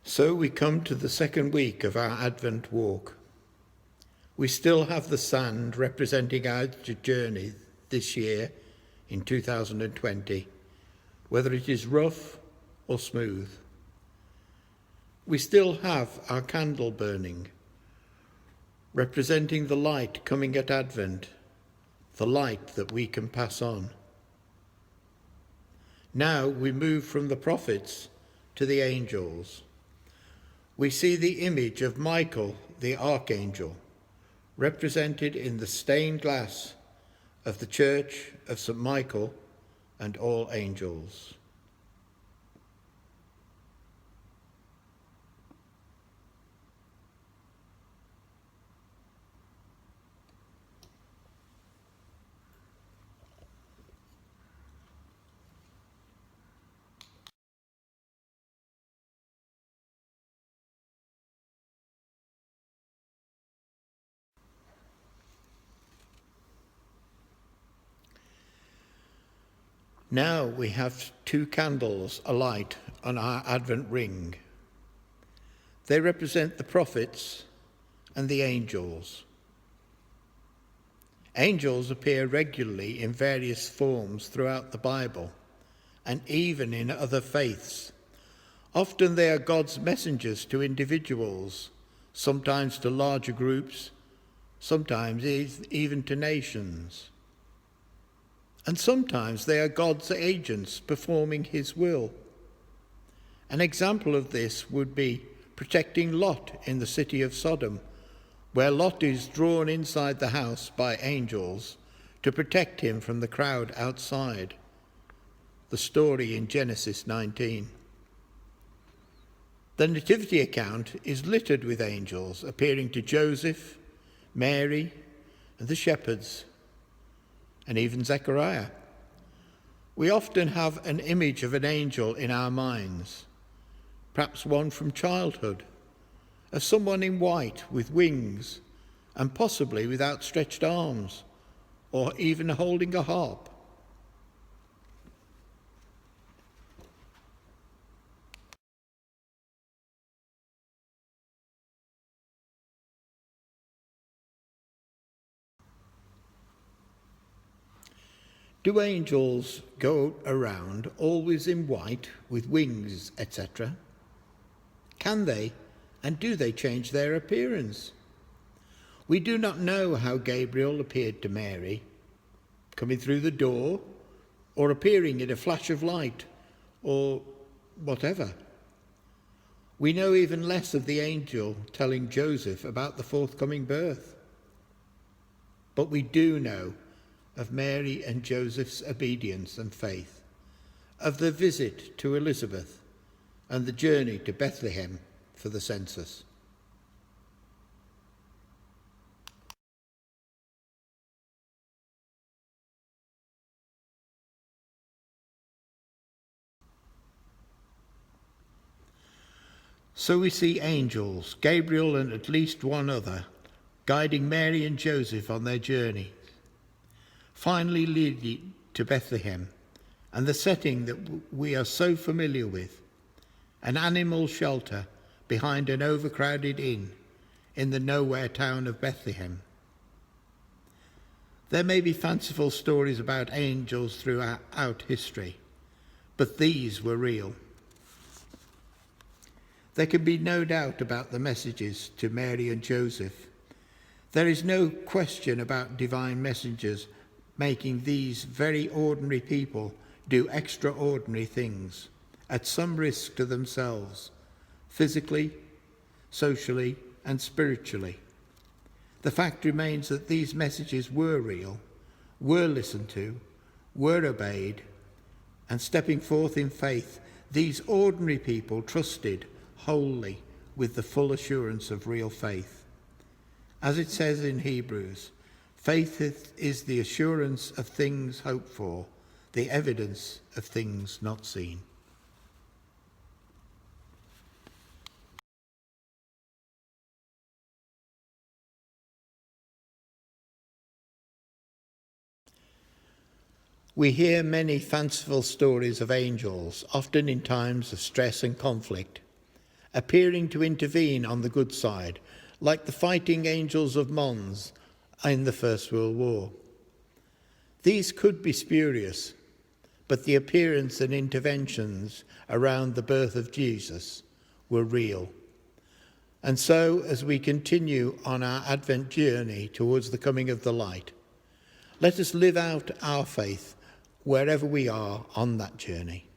So we come to the second week of our Advent walk. We still have the sand representing our journey this year in 2020, whether it is rough or smooth. We still have our candle burning, representing the light coming at Advent, the light that we can pass on. Now we move from the prophets to the angels. We see the image of Michael, the archangel, represented in the stained glass of the Church of St. Michael and all angels. Now we have two candles alight on our Advent ring. They represent the prophets and the angels. Angels appear regularly in various forms throughout the Bible and even in other faiths. Often they are God's messengers to individuals, sometimes to larger groups, sometimes even to nations. And sometimes they are God's agents performing his will. An example of this would be protecting Lot in the city of Sodom, where Lot is drawn inside the house by angels to protect him from the crowd outside. The story in Genesis 19. The nativity account is littered with angels appearing to Joseph, Mary, and the shepherds, and even Zechariah. We often have an image of an angel in our minds, perhaps one from childhood, of someone in white with wings and possibly with outstretched arms, or even holding a harp. Do angels go around always in white with wings, etc.? Can they and do they change their appearance? We do not know how Gabriel appeared to Mary, coming through the door or appearing in a flash of light or whatever. We know even less of the angel telling Joseph about the forthcoming birth. But we do know of Mary and Joseph's obedience and faith, of the visit to Elizabeth and the journey to Bethlehem for the census. So we see angels, Gabriel and at least one other, guiding Mary and Joseph on their journey, finally leading to Bethlehem and the setting that we are so familiar with, an animal shelter behind an overcrowded inn in the nowhere town of Bethlehem. There may be fanciful stories about angels throughout history, but these were real. There can be no doubt about the messages to Mary and Joseph. There is no question about divine messengers making these very ordinary people do extraordinary things at some risk to themselves, physically, socially, and spiritually. The fact remains that these messages were real, were listened to, were obeyed, and stepping forth in faith, these ordinary people trusted wholly with the full assurance of real faith. As it says in Hebrews, faith is the assurance of things hoped for, the evidence of things not seen. We hear many fanciful stories of angels, often in times of stress and conflict, appearing to intervene on the good side, like the fighting angels of Mons in the First World War. These could be spurious, but the appearance and interventions around the birth of Jesus were real. And so, as we continue on our Advent journey towards the coming of the light, let us live out our faith wherever we are on that journey.